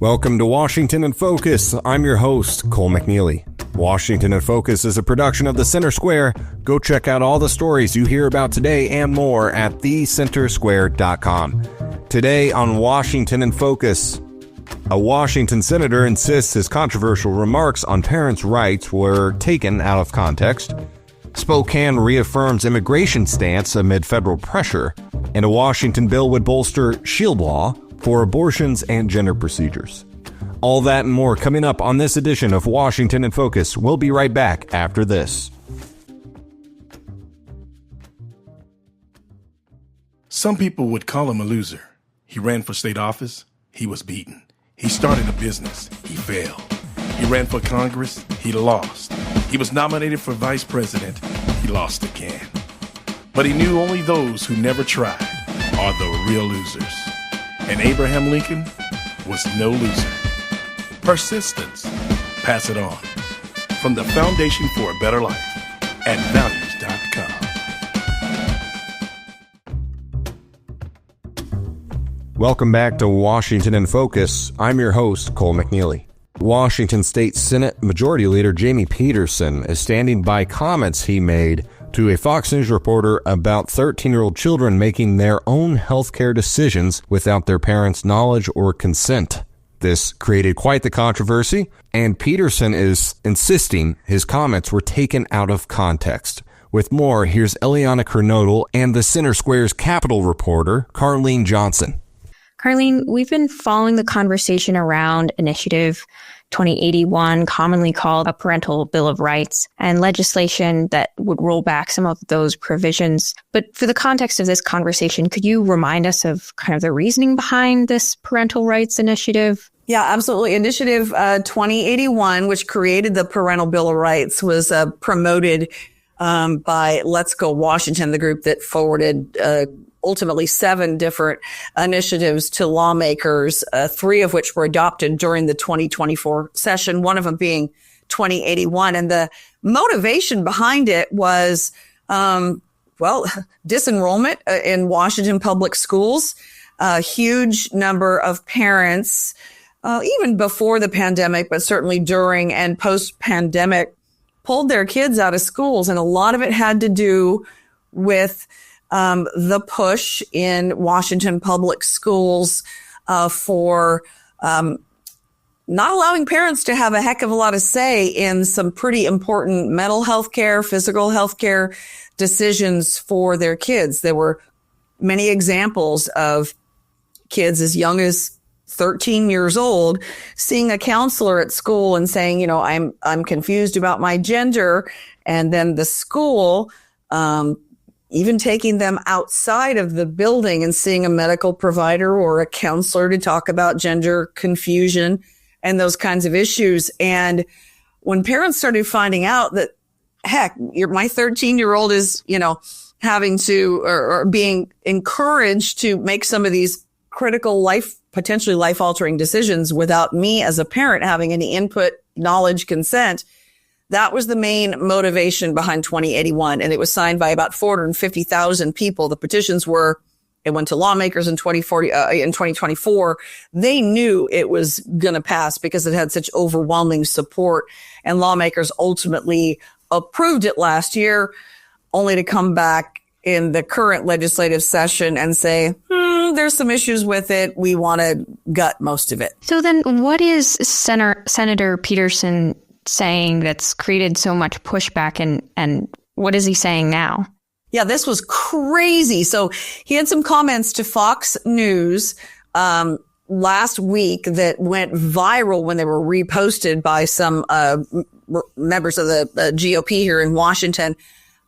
Welcome to Washington in Focus. I'm your host, Cole McNeely. Washington in Focus is a production of The Center Square. Go check out all the stories you hear about today and more at thecentersquare.com. Today on Washington in Focus, a Washington senator insists his controversial remarks on parents' rights were taken out of context. Spokane reaffirms immigration stance amid federal pressure, and a Washington bill would bolster shield law for abortions and gender procedures. All that and more coming up on this edition of Washington in Focus. We'll be right back after this. Some people would call him a loser. He ran for state office. He was beaten. He started a business. He failed. He ran for Congress. He lost. He was nominated for vice president. He lost again. But he knew only those who never tried are the real losers. And Abraham Lincoln was no loser. Persistence. Pass it on. From the Foundation for a Better Life at values.com. Welcome back to Washington in Focus. I'm your host, Cole McNeely. Washington State Senate Majority Leader Jamie Peterson is standing by comments he made to a Fox News reporter about 13-year-old children making their own healthcare decisions without their parents' knowledge or consent. This created quite the controversy, and Peterson is insisting his comments were taken out of context. With more, here's Eliana Kernodle and the Center Square's Capitol reporter, Carlene Johnson. Carlene, we've been following the conversation around Initiative 2081, commonly called a Parental Bill of Rights, and legislation that would roll back some of those provisions. But for the context of this conversation, could you remind us of kind of the reasoning behind this parental rights initiative? Yeah, absolutely. Initiative 2081, which created the Parental Bill of Rights, was promoted by Let's Go Washington, the group that forwarded ultimately 7 different initiatives to lawmakers, 3 of which were adopted during the 2024 session, one of them being 2081. And the motivation behind it was, disenrollment in Washington public schools. A huge number of parents, even before the pandemic, but certainly during and post-pandemic, pulled their kids out of schools. And a lot of it had to do with the push in Washington public schools for not allowing parents to have a heck of a lot of say in some pretty important mental health care, physical health care decisions for their kids. There were many examples of kids as young as 13 years old seeing a counselor at school and saying, you know, I'm confused about my gender. And then the school, even taking them outside of the building and seeing a medical provider or a counselor to talk about gender confusion and those kinds of issues. And when parents started finding out that, heck, my 13-year-old is, having to or being encouraged to make some of these critical potentially life-altering decisions without me as a parent having any input, knowledge, consent, that was the main motivation behind 2081, and it was signed by about 450,000 people. The petitions it went to lawmakers in 2024. They knew it was going to pass because it had such overwhelming support, and lawmakers ultimately approved it last year, only to come back in the current legislative session and say, there's some issues with it. We want to gut most of it. So then what is Senator Peterson saying that's created so much pushback, and what is he saying now? Yeah, this was crazy. So he had some comments to Fox News last week that went viral when they were reposted by some members of the GOP here in Washington.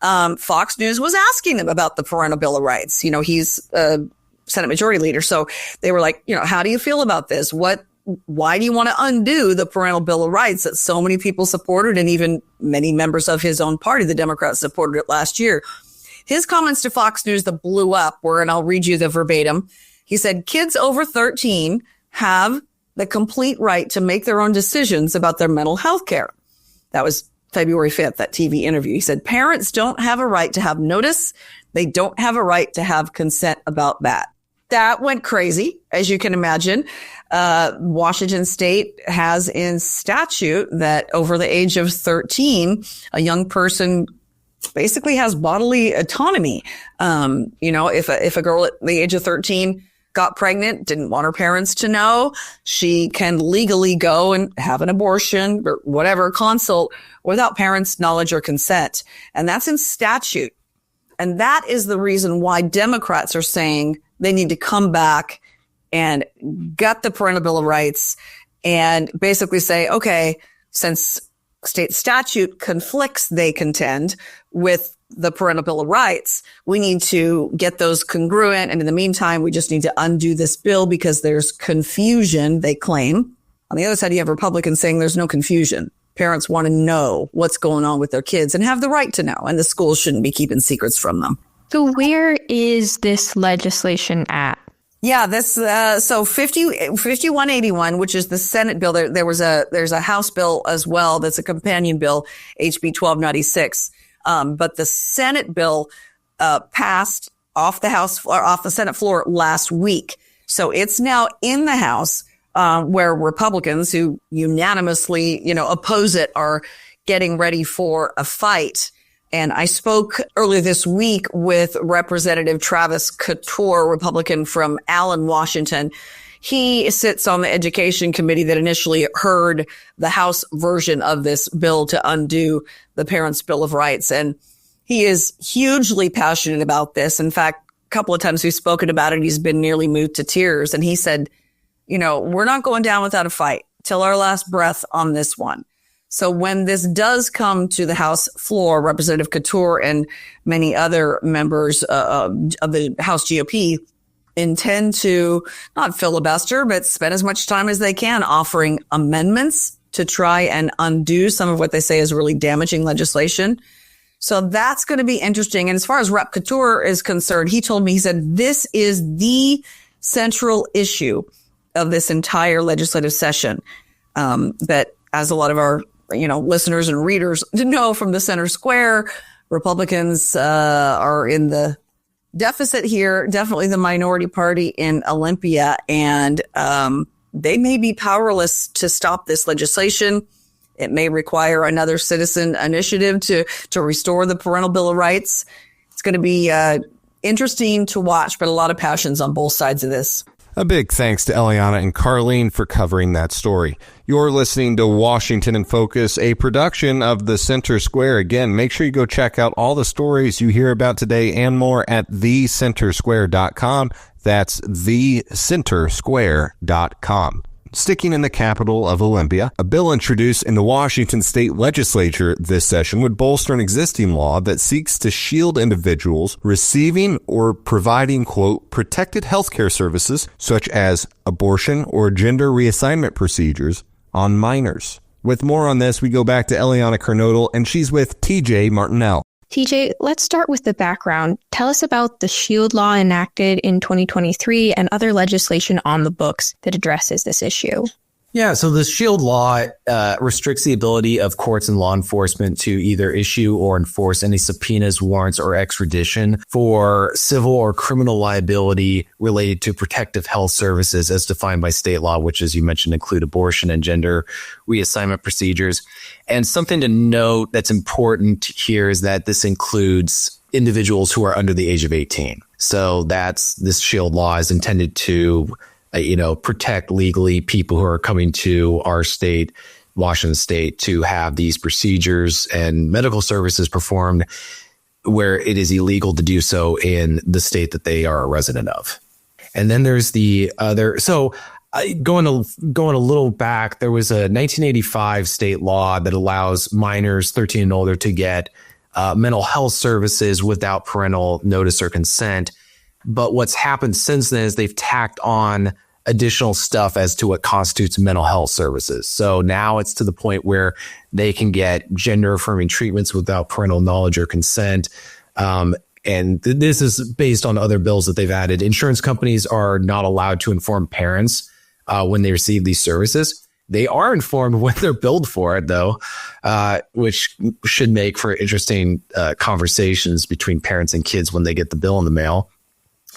Fox News was asking him about the Parental Bill of Rights. He's Senate Majority Leader. So they were like, how do you feel about this? Why do you want to undo the Parental Bill of Rights that so many people supported, and even many members of his own party, the Democrats, supported it last year? His comments to Fox News that blew up were, and I'll read you the verbatim. He said, kids over 13 have the complete right to make their own decisions about their mental health care. That was February 5th, that TV interview. He said, parents don't have a right to have notice. They don't have a right to have consent about that. that went crazy, as you can imagine. Washington State has in statute that over the age of 13, a young person basically has bodily autonomy. If a girl at the age of 13 got pregnant, didn't want her parents to know, she can legally go and have an abortion or whatever, consult, without parents' knowledge or consent. And that's in statute. And that is the reason why Democrats are saying they need to come back and gut the Parental Bill of Rights and basically say, okay, since state statute conflicts, they contend, with the Parental Bill of Rights, we need to get those congruent. And in the meantime, we just need to undo this bill because there's confusion, they claim. On the other side, you have Republicans saying there's no confusion. Parents want to know what's going on with their kids and have the right to know. And the schools shouldn't be keeping secrets from them. So where is this legislation at? Yeah, so 5181, which is the Senate bill, there's a House bill as well that's a companion bill, HB 1296. But the Senate bill passed off the Senate floor last week. So it's now in the House, where Republicans who unanimously, oppose it are getting ready for a fight. And I spoke earlier this week with Representative Travis Couture, Republican from Allen, Washington. He sits on the Education Committee that initially heard the House version of this bill to undo the Parents' Bill of Rights. And he is hugely passionate about this. In fact, a couple of times we've spoken about it, he's been nearly moved to tears. And he said, we're not going down without a fight till our last breath on this one. So when this does come to the House floor, Representative Couture and many other members of the House GOP intend to not filibuster, but spend as much time as they can offering amendments to try and undo some of what they say is really damaging legislation. So that's going to be interesting. And as far as Rep. Couture is concerned, he told me, he said, this is the central issue of this entire legislative session. That as a lot of our listeners and readers know from the center square, Republicans are in the deficit here, definitely the minority party in Olympia, and they may be powerless to stop this legislation. It may require another citizen initiative to restore the Parental Bill of Rights. It's going to be interesting to watch, but a lot of passions on both sides of this. A big thanks to Eliana and Carlene for covering that story. You're listening to Washington in Focus, a production of the Center Square. Again, make sure you go check out all the stories you hear about today and more at thecentersquare.com. That's thecentersquare.com. Sticking in the capital of Olympia, a bill introduced in the Washington state legislature this session would bolster an existing law that seeks to shield individuals receiving or providing, quote, protected healthcare services such as abortion or gender reassignment procedures on minors. With more on this, we go back to Eliana Kernodle, and she's with TJ Martinell. TJ, let's start with the background. Tell us about the SHIELD law enacted in 2023 and other legislation on the books that addresses this issue. Yeah, so the SHIELD law restricts the ability of courts and law enforcement to either issue or enforce any subpoenas, warrants, or extradition for civil or criminal liability related to protective health services as defined by state law, which, as you mentioned, include abortion and gender reassignment procedures. And something to note that's important here is that this includes individuals who are under the age of 18. So this SHIELD law is intended to protect legally people who are coming to our state, Washington state, to have these procedures and medical services performed where it is illegal to do so in the state that they are a resident of. And then there's the other. So going a little back, there was a 1985 state law that allows minors 13 and older to get mental health services without parental notice or consent. But what's happened since then is they've tacked on additional stuff as to what constitutes mental health services. So now it's to the point where they can get gender affirming treatments without parental knowledge or consent. And this is based on other bills that they've added. Insurance companies are not allowed to inform parents when they receive these services. They are informed when they're billed for it, though, which should make for interesting conversations between parents and kids when they get the bill in the mail.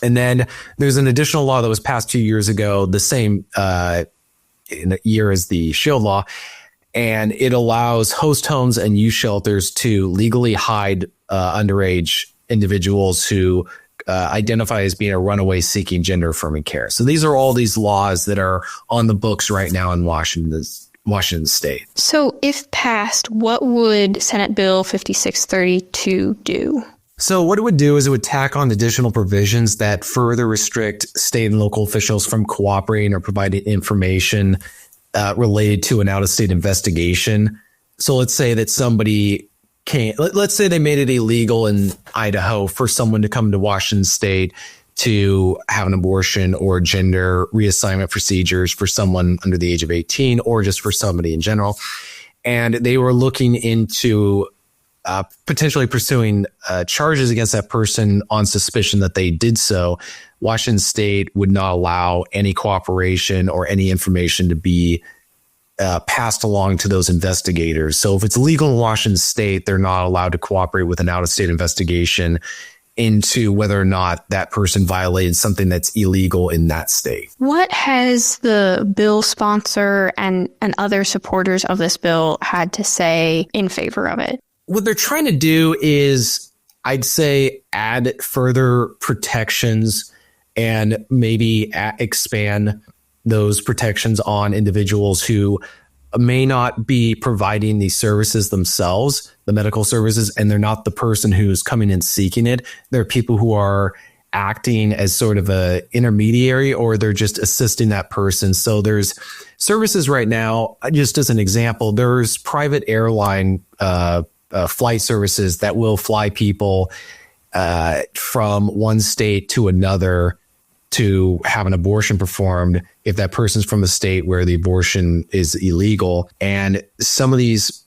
And then there's an additional law that was passed 2 years ago, the same in a year as the Shield Law, and it allows host homes and youth shelters to legally hide underage individuals who identify as being a runaway seeking gender affirming care. So these are all these laws that are on the books right now in Washington State. So if passed, what would Senate Bill 5632 do? So what it would do is it would tack on additional provisions that further restrict state and local officials from cooperating or providing information related to an out-of-state investigation. So let's say that somebody let's say they made it illegal in Idaho for someone to come to Washington State to have an abortion or gender reassignment procedures for someone under the age of 18 or just for somebody in general. And they were looking into potentially pursuing charges against that person on suspicion that they did so. Washington State would not allow any cooperation or any information to be passed along to those investigators. So if it's legal in Washington State, they're not allowed to cooperate with an out-of-state investigation into whether or not that person violated something that's illegal in that state. What has the bill sponsor and other supporters of this bill had to say in favor of it? What they're trying to do is, I'd say, add further protections and maybe expand those protections on individuals who may not be providing these services themselves, the medical services, and they're not the person who's coming in seeking it. There are people who are acting as sort of a intermediary, or they're just assisting that person. So there's services right now, just as an example, there's private airline flight services that will fly people from one state to another to have an abortion performed if that person's from a state where the abortion is illegal. And some of these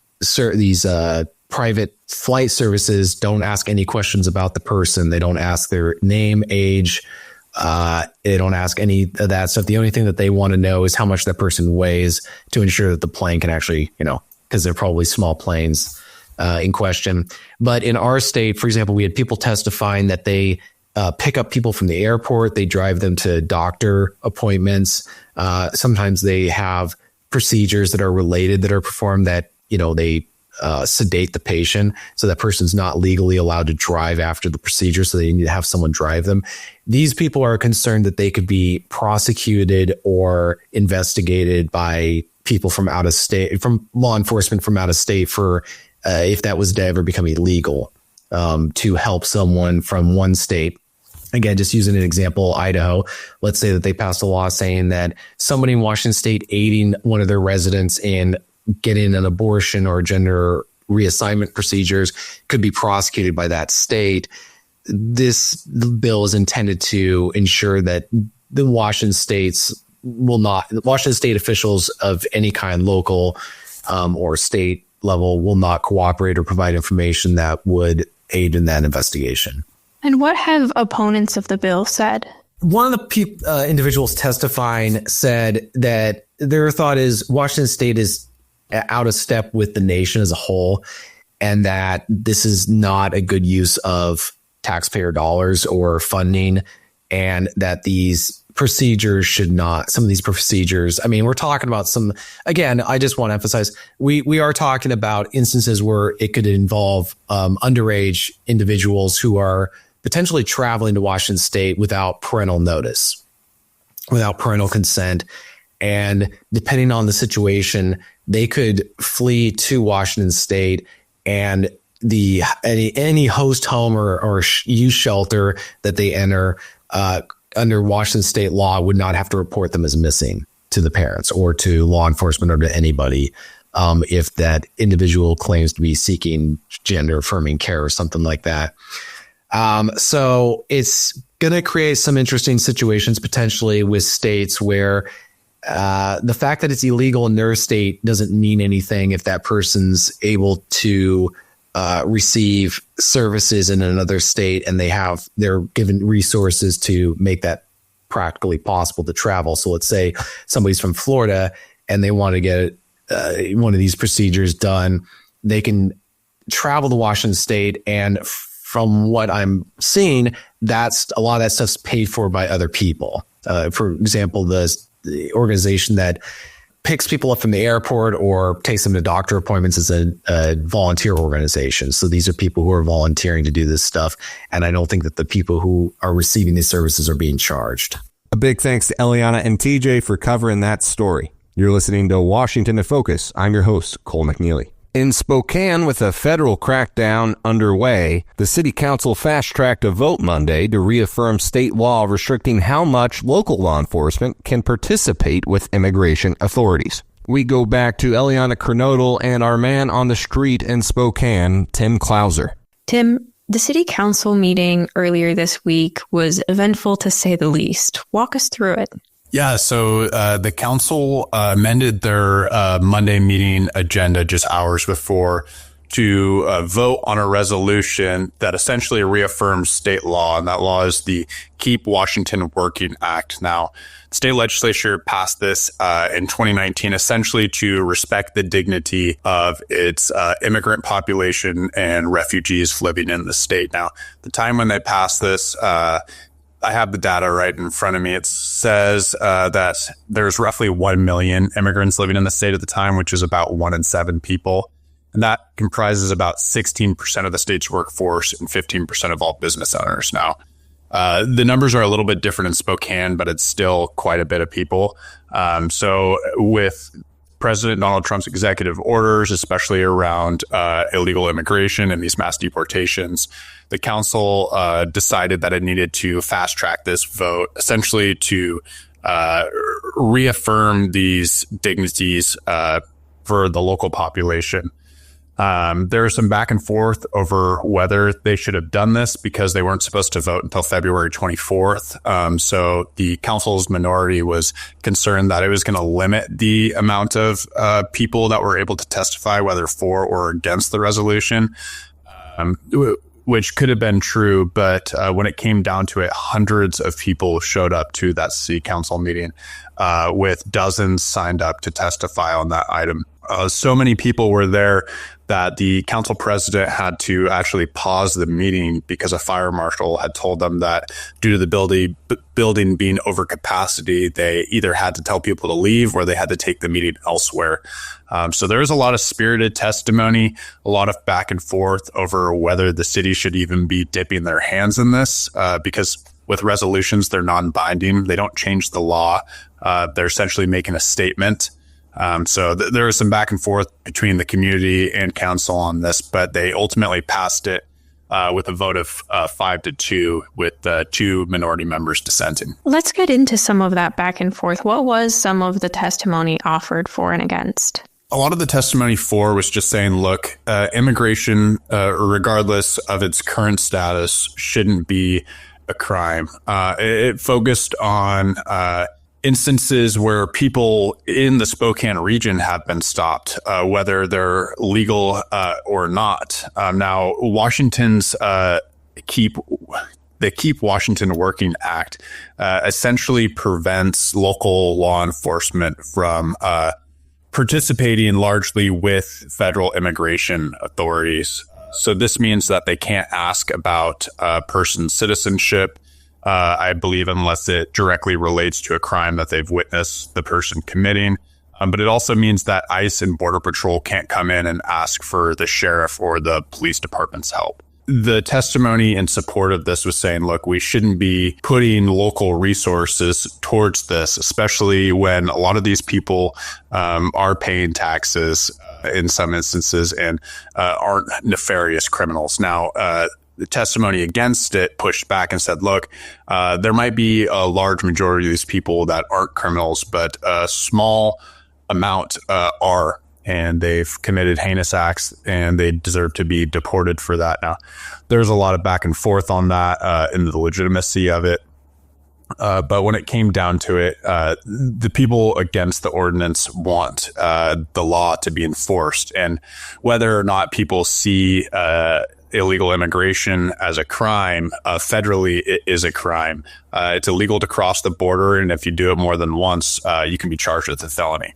private flight services don't ask any questions about the person. They don't ask their name, age. They don't ask any of that stuff. The only thing that they want to know is how much that person weighs to ensure that the plane can actually, because they're probably small planes in question. But in our state, for example, we had people testifying that they pick up people from the airport. They drive them to doctor appointments. Sometimes they have procedures that are related that are performed that, they sedate the patient. So that person's not legally allowed to drive after the procedure. So they need to have someone drive them. These people are concerned that they could be prosecuted or investigated by people from out of state, from law enforcement from out of state for if that was to ever become illegal, to help someone from one state. Again, just using an example, Idaho, let's say that they passed a law saying that somebody in Washington State aiding one of their residents in getting an abortion or gender reassignment procedures could be prosecuted by that state. This bill is intended to ensure that the Washington State officials of any kind, local or state level, will not cooperate or provide information that would aid in that investigation. And what have opponents of the bill said? One of the individuals testifying said that their thought is Washington State is out of step with the nation as a whole, and that this is not a good use of taxpayer dollars or funding, and that these procedures should not, some of these procedures, I mean, we're talking about some, again, I just want to emphasize, we are talking about instances where it could involve underage individuals who are potentially traveling to Washington State without parental notice, without parental consent. And depending on the situation, they could flee to Washington State, and any host home or youth shelter that they enter under Washington State law would not have to report them as missing to the parents or to law enforcement or to anybody if that individual claims to be seeking gender affirming care or something like that. So it's going to create some interesting situations potentially with states where the fact that it's illegal in their state doesn't mean anything if that person's able to receive services in another state and they're given resources to make that practically possible to travel. So let's say somebody's from Florida and they want to get one of these procedures done. They can travel to Washington State, and from what I'm seeing, that's a lot of that stuff's paid for by other people. For example, the organization that picks people up from the airport or takes them to doctor appointments is a volunteer organization. So these are people who are volunteering to do this stuff. And I don't think that the people who are receiving these services are being charged. A big thanks to Eliana and TJ for covering that story. You're listening to Washington in Focus. I'm your host, Cole McNeely. In Spokane, with a federal crackdown underway, the city council fast-tracked a vote Monday to reaffirm state law restricting how much local law enforcement can participate with immigration authorities. We go back to Eliana Kernodle and our man on the street in Spokane, Tim Clouser. Tim, the city council meeting earlier this week was eventful to say the least. Walk us through it. Yeah, so the council amended their Monday meeting agenda just hours before to vote on a resolution that essentially reaffirms state law, and that law is the Keep Washington Working Act. Now, the state legislature passed this in 2019 essentially to respect the dignity of its immigrant population and refugees living in the state. Now, the time when they passed this, I have the data right in front of me. It says that there's roughly 1 million immigrants living in the state at the time, which is about 1 in 7 people. And that comprises about 16% of the state's workforce and 15% of all business owners. Now, the numbers are a little bit different in Spokane, but it's still quite a bit of people. So with President Donald Trump's executive orders, especially around illegal immigration and these mass deportations, the council decided that it needed to fast track this vote, essentially to reaffirm these dignities for the local population. There was some back and forth over whether they should have done this because they weren't supposed to vote until February 24th. So the council's minority was concerned that it was going to limit the amount of people that were able to testify, whether for or against the resolution, which could have been true. But when it came down to it, hundreds of people showed up to that city council meeting with dozens signed up to testify on that item. So many people were there that the council president had to actually pause the meeting because a fire marshal had told them that due to the building being over capacity, they either had to tell people to leave or they had to take the meeting elsewhere. So there was a lot of spirited testimony, a lot of back and forth over whether the city should even be dipping their hands in this because with resolutions, they're non-binding. They don't change the law. They're essentially making a statement. So there was some back and forth between the community and council on this, but they ultimately passed it with a vote of 5-2 with 2 minority members dissenting. Let's get into some of that back and forth. What was some of the testimony offered for and against? A lot of the testimony for was just saying, look, immigration, regardless of its current status, shouldn't be a crime. It focused on instances where people in the Spokane region have been stopped, whether they're legal or not. Now, Washington's Keep Washington Working Act essentially prevents local law enforcement from participating largely with federal immigration authorities. So this means that they can't ask about a person's citizenship, I believe, unless it directly relates to a crime that they've witnessed the person committing. But it also means that ICE and Border Patrol can't come in and ask for the sheriff or the police department's help. The testimony in support of this was saying, look, we shouldn't be putting local resources towards this, especially when a lot of these people are paying taxes in some instances and aren't nefarious criminals. Now, the testimony against it pushed back and said, look, there might be a large majority of these people that aren't criminals, but a small amount are. And they've committed heinous acts and they deserve to be deported for that. Now, there's a lot of back and forth on that and the legitimacy of it. But when it came down to it, the people against the ordinance want the law to be enforced. And whether or not people see illegal immigration as a crime, federally, it is a crime. It's illegal to cross the border. And if you do it more than once, you can be charged with a felony.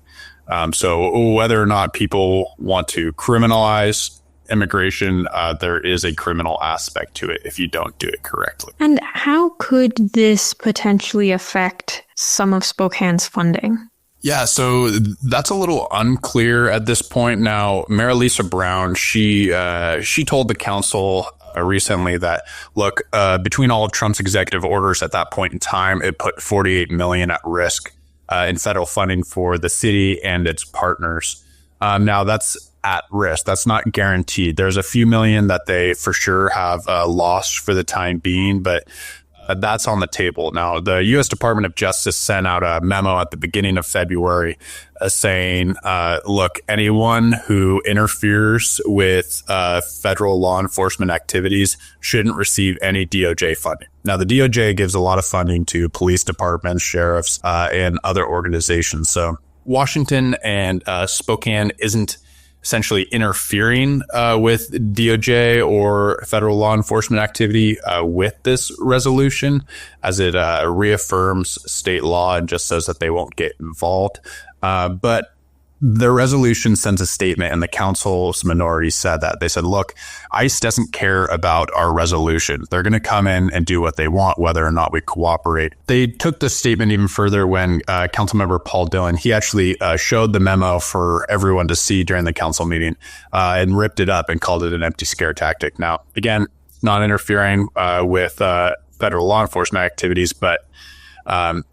So whether or not people want to criminalize immigration, there is a criminal aspect to it if you don't do it correctly. And how could this potentially affect some of Spokane's funding? Yeah, so that's a little unclear at this point. Now, Mayor Lisa Brown, she told the council recently that, look, between all of Trump's executive orders at that point in time, it put $48 million at risk in federal funding for the city and its partners. Now, that's at risk. That's not guaranteed. There's a few million that they for sure have lost for the time being, but that's on the table. Now, the U.S. Department of Justice sent out a memo at the beginning of February saying, look, anyone who interferes with federal law enforcement activities shouldn't receive any DOJ funding. Now, the DOJ gives a lot of funding to police departments, sheriffs, and other organizations. So Washington and Spokane isn't essentially interfering with DOJ or federal law enforcement activity with this resolution, as it reaffirms state law and just says that they won't get involved. But the resolution sends a statement, and the council's minority said that. They said, look, ICE doesn't care about our resolution. They're going to come in and do what they want, whether or not we cooperate. They took the statement even further when Councilmember Paul Dillon, he actually showed the memo for everyone to see during the council meeting and ripped it up and called it an empty scare tactic. Now, again, not interfering with federal law enforcement activities, but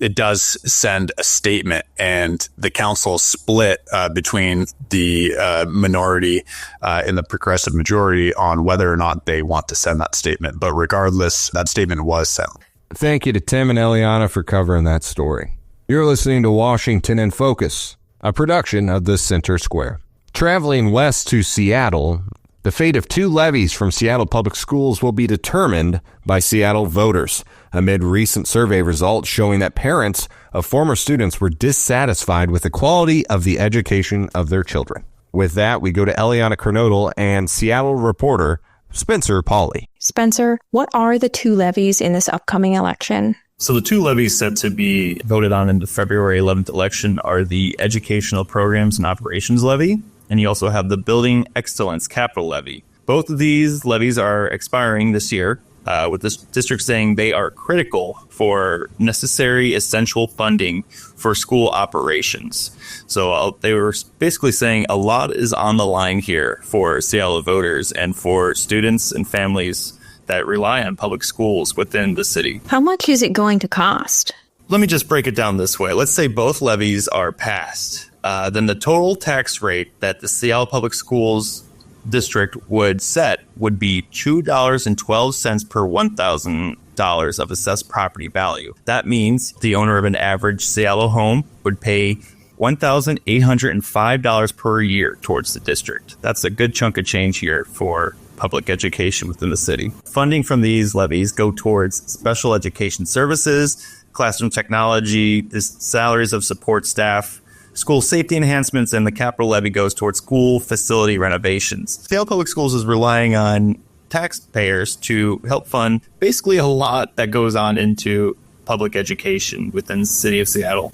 it does send a statement, and the council split between the minority and the progressive majority on whether or not they want to send that statement. But regardless, that statement was sent. Thank you to Tim and Eliana for covering that story. You're listening to Washington in Focus, a production of the Center Square. Traveling west to Seattle, the fate of 2 levies from Seattle Public Schools will be determined by Seattle voters, amid recent survey results showing that parents of former students were dissatisfied with the quality of the education of their children. With that, we go to Eliana Kernodle and Seattle reporter Spencer Pauley. Spencer, what are the 2 levies in this upcoming election? So the 2 levies set to be voted on in the February 11th election are the Educational Programs and Operations Levy, and you also have the Building Excellence Capital Levy. Both of these levies are expiring this year, with this district saying they are critical for necessary essential funding for school operations. So they were basically saying a lot is on the line here for Seattle voters and for students and families that rely on public schools within the city. How much is it going to cost? Let me just break it down this way. Let's say both levies are passed. Then the total tax rate that the Seattle Public Schools district would set would be $2.12 per $1,000 of assessed property value. That means the owner of an average Seattle home would pay $1,805 per year towards the district. That's a good chunk of change here for public education within the city. Funding from these levies go towards special education services, classroom technology, the salaries of support staff, school safety enhancements, and the capital levy goes towards school facility renovations. Seattle Public Schools is relying on taxpayers to help fund basically a lot that goes on into public education within the city of Seattle.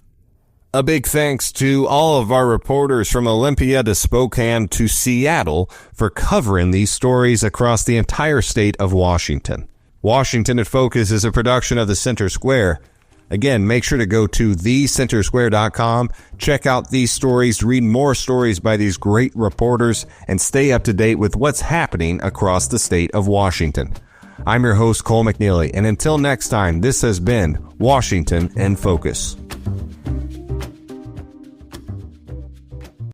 A big thanks to all of our reporters from Olympia to Spokane to Seattle for covering these stories across the entire state of Washington. Washington in Focus is a production of the Center Square. Again, make sure to go to thecentersquare.com, check out these stories, read more stories by these great reporters, and stay up to date with what's happening across the state of Washington. I'm your host, Cole McNeely, and until next time, this has been Washington in Focus.